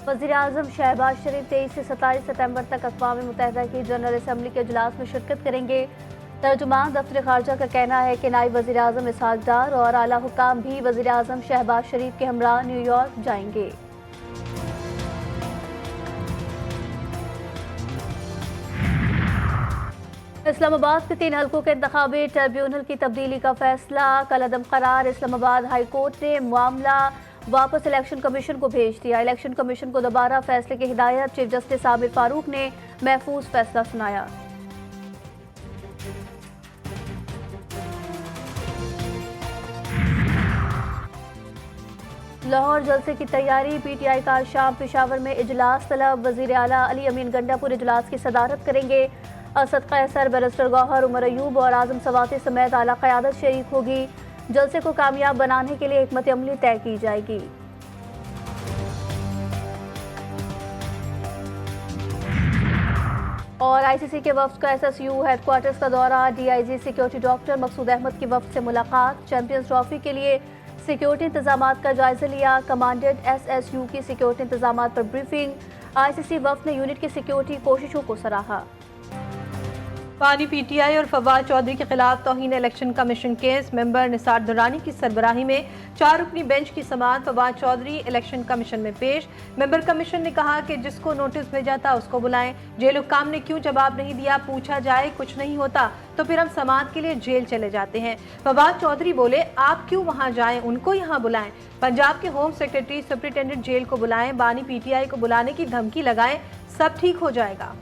वज़ीर-ए-आज़म शहबाज शरीफ 23 से 27 सितंबर तक अक़वाम मुत्तहिदा की जनरल असम्बली के इजलास में शिरकत करेंगे। तर्जुमान दफ्तर ख़ारजा का कहना है कि नायब वज़ीर-ए-आज़म इसहाक़ डार और आला हुक्काम भी वज़ीर-ए-आज़म शहबाज शरीफ के हमरा न्यूयॉर्क जाएंगे। इस्लामाबाद के 3 हल्कों के इंतखाबी ट्रिब्यूनल की तब्दीली का फैसला कल अदम करार। इस्लामाबाद हाई कोर्ट ने मामला वापस इलेक्शन कमीशन को भेज दिया। इलेक्शन कमीशन को दोबारा फैसले की हिदायत। चीफ जस्टिस आबिर फारूक ने महफूज फैसला सुनाया। लाहौर जलसे की तैयारी। PTI का शाम पेशावर में इजलास तलब। वजीर आला अली अमीन गंडापुर इजलास की सदारत करेंगे। असद कैसर, बैरिस्टर गौहर, उमर अयूब और आजम सवाती समेत आला क़यादत शरीक होगी। जलसे को कामयाब बनाने के लिए हिकमत अमली तय की जाएगी। और ICC के वफ्द का SSU हेडक्वार्टर्स का दौरा। DIG सिक्योरिटी डॉक्टर मकसूद अहमद की वफ्द से मुलाकात। चैंपियंस ट्रॉफी के लिए सिक्योरिटी इंतजामात का जायजा लिया। कमांडेंट SSU की सिक्योरिटी इंतजामात पर ब्रीफिंग। ICC वफ्द ने यूनिट की सिक्योरिटी कोशिशों को सराहा। पानी PTI और फवाद चौधरी के खिलाफ तौहीन election commission case. Member Nisar Durrani की सरबराही में 4 रुकनी बेंच की समाअत फवाद चौधरी इलेक्शन कमीशन में पेश। मेंबर कमीशन ने कहा कि जिसको नोटिस भेजा था उसको बुलाएं। जेल हुक्काम ने क्यों जवाब नहीं दिया, पूछा जाए कुछ नहीं होता तो फिर हम समाअत के लिए जेल चले जाते हैं। फवाद चौधरी बोले आप क्यों वहां जाएं, उनको यहाँ बुलाएं। पंजाब के होम सेक्रेटरी सुप्रिंटेंडेंट जेल को बुलाएं। बानी PTI को बुलाने की धमकी लगाएं, सब ठीक हो जाएगा।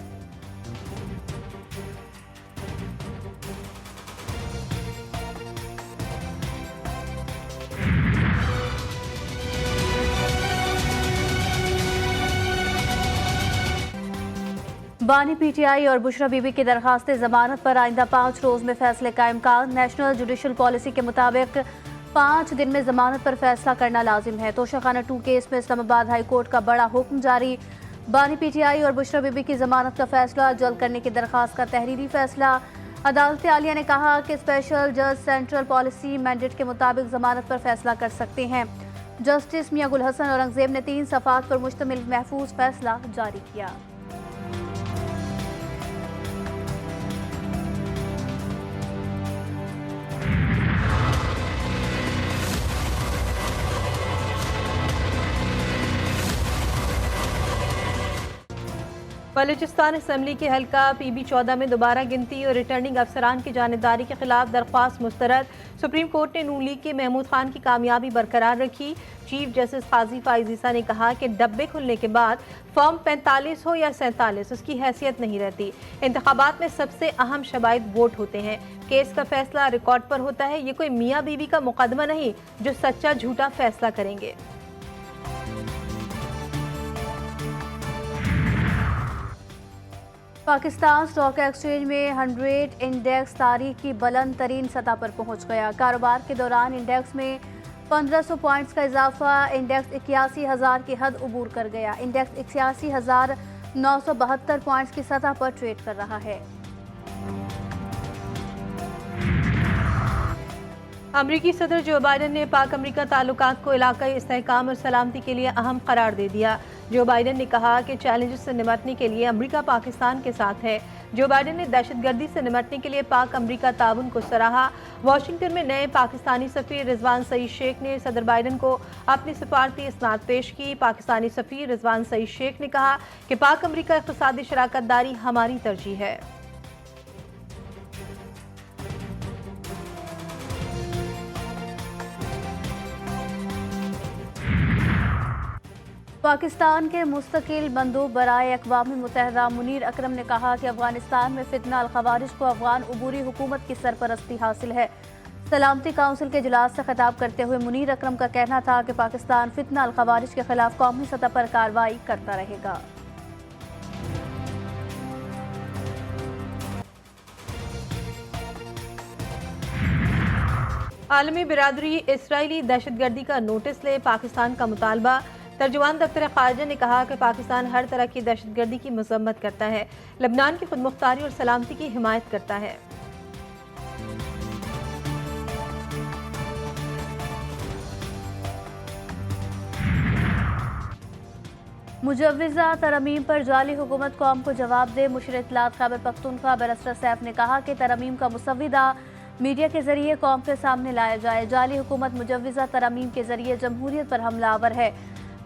बानी PTI और बुशरा बीबी की दरखास्त जमानत पर आइंदा 5 रोज में फैसले का इम्कान। नेशनल जुडिशल पॉलिसी के मुताबिक 5 दिन में जमानत पर फैसला करना लाजिम है। तोशाखाना 2 केस में इस्लामाबाद हाई कोर्ट का बड़ा हुक्म जारी। बानी PTI और बुशरा बीबी की जमानत का फैसला जल्द करने की दरखास्त का तहरीरी फैसला। अदालत आलिया ने कहा कि स्पेशल जज सेंट्रल पॉलिसी मैंडेट के मुताबिक जमानत पर फैसला कर सकते हैं। जस्टिस मियां गुल हसन औरंगजेब ने 3 सफ़ात पर मुश्तमिल महफूज फैसला जारी किया। बलूचिस्तान असम्बली के हल्का PB-14 में दोबारा गिनती और रिटर्निंग अफसरान की जानिबदारी के खिलाफ दरख्वास्त मुस्तरद। सुप्रीम कोर्ट ने नून लीग के महमूद खान की कामयाबी बरकरार रखी। चीफ जस्टिस काजी फाइजीसा ने कहा कि डब्बे खुलने के बाद फॉर्म 45 हो या 47 उसकी हैसियत नहीं रहती। इंतखाबात में सबसे अहम शबाइद वोट होते हैं। केस का फैसला रिकॉर्ड पर होता है। ये कोई मियाँ बीवी का मुकदमा नहीं जो सच्चा झूठा फैसला करेंगे। पाकिस्तान स्टॉक एक्सचेंज में 100 इंडेक्स तारीख की बुलंद तरीन सतह पर पहुंच गया। कारोबार के दौरान इंडेक्स में 1500 पॉइंट्स का इजाफा। इंडेक्स 81,000 की हद उबूर कर गया। इंडेक्स 81,972 पॉइंट्स की सतह पर ट्रेड कर रहा है। अमरीकी सदर जो बाइडन ने पाक अमरीका ताल्लुकात को इलाकाई इस्तेहकाम और सलामती के लिए अहम करार दे दिया। जो बाइडन ने कहा कि चैलेंजेस से निपटने के लिए अमरीका पाकिस्तान के साथ है। जो बाइडन ने दहशतगर्दी से निपटने के लिए पाक अमरीका ताउन को सराहा। वाशिंगटन में नए पाकिस्तानी सफीर रिजवान सईद शेख ने सदर बाइडन को अपनी सफारती इसनाद पेश की। पाकिस्तानी सफीर रिजवान सईद शेख ने कहा कि पाक अमरीका इक़्तिसादी शराकत दारी हमारी तरजीह है। पाकिस्तान के मुस्तकिल मंदूब बराए अक़वाम मुत्तहिदा मुनीर अकरम ने कहा कि अफगानिस्तान में फितना अल खवारिज को अफगान उबूरी हुकूमत की सरपरस्ती हासिल है। सलामती काउंसिल के इजलास से खिताब करते हुए मुनीर अकरम का कहना था कि पाकिस्तान फितना अल खवारिज के खिलाफ कौमी सतह पर कार्रवाई करता रहेगा। आलमी बिरादरी इसराइली दहशतगर्दी का नोटिस ले, पाकिस्तान का मुतालबा। तर्जुमान दफ्तर ख़ारजा ने कहा कि पाकिस्तान हर तरह की दहशतगर्दी की मज़म्मत करता है, लबनान की खुदमुख्तारी और सलामती की हिमायत करता है। मुजव्विज़ा तरमीम पर जाली हुकूमत कौम को जवाब दे। मुशीर इत्तलात खैबर पख्तूनख्वा बैरिस्टर सैफ ने कहा कि तरमीम का मुसव्विदा मीडिया के जरिए कौम के सामने लाया जाए। जाली हुकूमत मुजव्विज़ा तरमीम के जरिए जमहूरियत पर हमलावर है।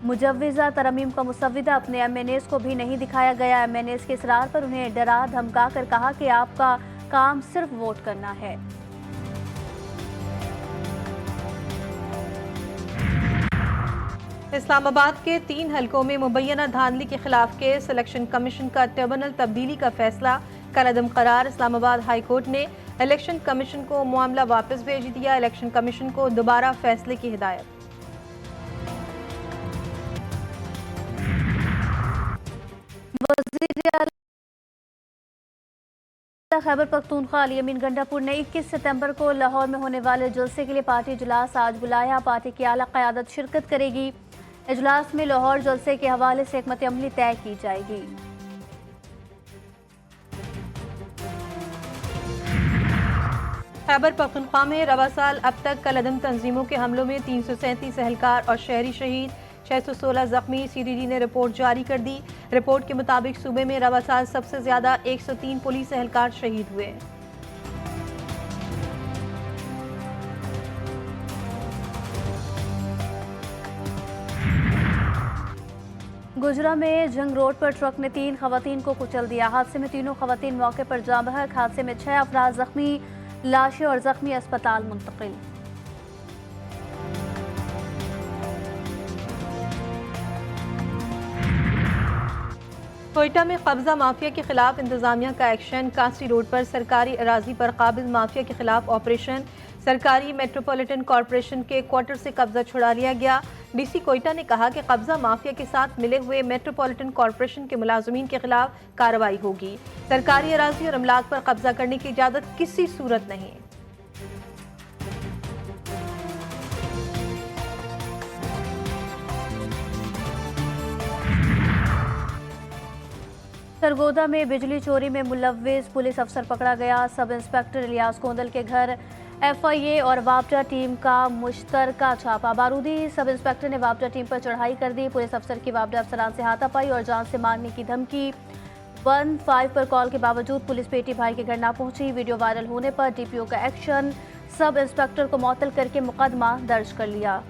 मुजव्विज़ा तरमीम का मुसव्विदा अपने MNAs को भी नहीं दिखाया गया। MNAs के इसरार पर उन्हें डरा धमका कर कहा कि आपका काम सिर्फ वोट करना है। इस्लामाबाद के 3 हलकों में मुबैना धांधली के खिलाफ केस। इलेक्शन कमीशन का ट्रिब्यूनल तब्दीली का फैसला कलअदम करार। इस्लामाबाद हाई कोर्ट ने इलेक्शन कमीशन को मामला वापस भेज दिया। इलेक्शन कमीशन को दोबारा फैसले की हिदायत। खैबर पख्तूनख्वा अली अमीन गंडापुर ने 21 सितंबर को लाहौर में होने वाले जलसे के लिए पार्टी इजलास आज बुलाया। पार्टी की आला क़यादत शिरकत करेगी। इजलास में लाहौर जलसे के हवाले से हिकमत अमली तय की जाएगी। खैबर पख्तूनख्वा में रवा साल अब तक कलअदम तंजीमों के हमलों में 337 एहलकार और शहरी शहीद, 616 जख्मी। CDD ने रिपोर्ट जारी कर दी। रिपोर्ट के मुताबिक सूबे में रवा साल सबसे ज्यादा 103 पुलिस एहलकार शहीद हुए। गुजरा में जंग रोड पर ट्रक ने 3 खवातीन को कुचल दिया। हादसे में तीनों खवातीन मौके पर जाँ बहक। हादसे में 6 अफराद जख्मी, लाशें और जख्मी अस्पताल मुंतकिल। कोयटा में कब्जा माफिया के खिलाफ इंतजामिया का एक्शन। कांसी रोड पर सरकारी अराजी पर काबिज माफिया के खिलाफ ऑपरेशन। सरकारी मेट्रोपॉलिटन कॉरपोरेशन के क्वार्टर से कब्जा छुड़ा लिया गया। DC कोयटा ने कहा कि कब्जा माफिया के साथ मिले हुए मेट्रोपॉलिटन कॉरपोरेशन के मुलाजमीन के खिलाफ कार्रवाई होगी। सरकारी अराजी और अमलाक पर कब्जा करने की इजाजत किसी सूरत नहीं। सरगोदा में बिजली चोरी में मुलव्विस पुलिस अफसर पकड़ा गया। सब इंस्पेक्टर इलियास कोंदल के घर FIA और वापडा टीम का मुश्तरका छापा। बारूदी सब इंस्पेक्टर ने वापडा टीम पर चढ़ाई कर दी। पुलिस अफसर की वापडा अफसरान से हाथापाई और जान से मारने की धमकी। 15 पर कॉल के बावजूद पुलिस पेटी भाई के घर ना पहुंची। वीडियो वायरल होने पर DPO का एक्शन। सब इंस्पेक्टर को मुअत्तल करके मुकदमा दर्ज कर लिया।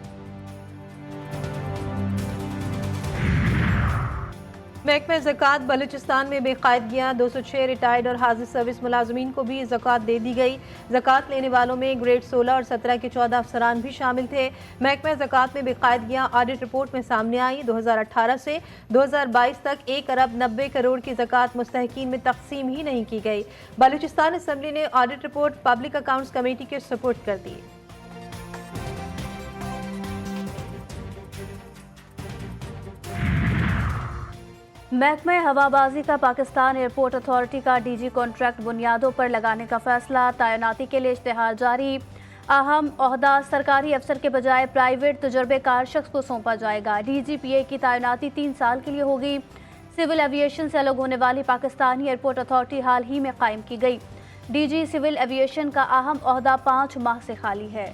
महकमा ज़कात बलूचिस्तान में बेकायदगियाँ। 206 रिटायर्ड और हाजिर सर्विस मुलाजमीन को भी ज़कात दे दी गई। ज़कात लेने वालों में ग्रेड 16 और 17 के 14 अफसरान भी शामिल थे। महकमा ज़कात में बेकायदगियाँ ऑडिट रिपोर्ट में सामने आई। 2018 से 2022 तक 1 अरब 90 करोड़ की ज़कात मुस्तहिकीन में तकसीम ही नहीं की गई। बलूचिस्तान असम्बली ने audit report public accounts committee के सुपुर्द कर दी। महकमा हवाबाजी का पाकिस्तान एयरपोर्ट अथॉरिटी का DG कॉन्ट्रैक्ट बुनियादों पर लगाने का फैसला। तैनाती के लिए इश्तिहार जारी। अहम ओहदा सरकारी अफसर के बजाय प्राइवेट तजुर्बेकार शख्स को सौंपा जाएगा। DGPA की तैनाती 3 साल के लिए होगी। सिविल एविएशन से अलग होने वाली पाकिस्तानी एयरपोर्ट अथॉरिटी हाल ही में कायम की गई। DG सिविल एविएशन का अहम ओहदा 5 माह से खाली है।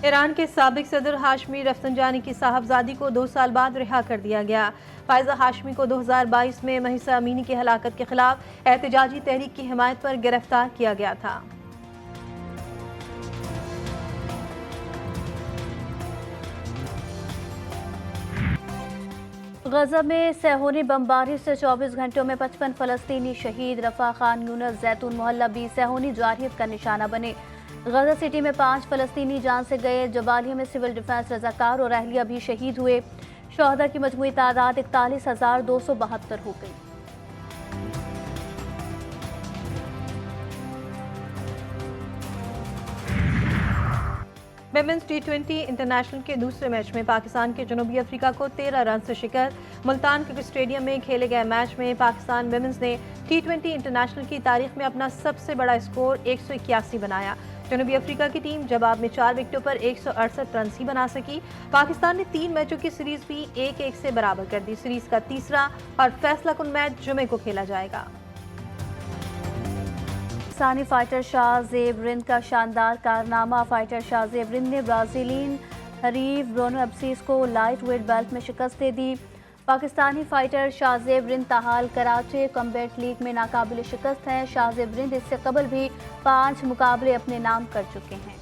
ईरान के साबिक सदर हाशमी रफसंजानी की साहबजादी को 2 साल बाद रिहा कर दिया गया। फायजा हाशमी को 2022 में महिसा अमीनी की हलाकत के खिलाफ एहतजाजी तहरीक की हिमायत पर गिरफ्तार किया गया था। गजा में सेहोनी बमबारी से 24 घंटों में 55 फलस्तीनी शहीद। रफा खान यूनस जैतून मोहल्ला भी सेहोनी जारहियत का निशाना बने। गजा सिटी में 5 फलस्तीनी जान से गए। जबालिया में सिविल डिफेंस रजाकार और अहलिया भी शहीद हुए। शहदा की मजमूई तादाद 41,272 हो गई। विमेंस T20 इंटरनेशनल के दूसरे मैच में पाकिस्तान के जनूबी अफ्रीका को 13 रन से शिकस्त। मुल्तान क्रिकेट स्टेडियम में खेले गए मैच में पाकिस्तान विमेंस ने T20 इंटरनेशनल की तारीख में अपना सबसे बड़ा स्कोर 181 बनाया। जनूबी अफ्रीका की टीम जवाब में 4 विकेटों पर 168 रन ही बना सकी। पाकिस्तान ने 3 मैचों की सीरीज भी 1-1 से बराबर कर दी। सीरीज का तीसरा और फैसला कुन मैच जुमे को खेला जाएगा। पाकिस्तानी फाइटर शाहजेब रिंद का शानदार कारनामा। फाइटर शाहजेब रिंद ने ब्राजीलियन हरीफ ब्रोनो अब्सीस को लाइट वेट बेल्ट में शिकस्त दे दी। पाकिस्तानी फाइटर शाहजेब रिंद ताहाल कराचे कॉम्बैट लीग में नाकाबिल शिकस्त हैं। शाहजेब रिंद इससे कबल भी 5 मुकाबले अपने नाम कर चुके हैं।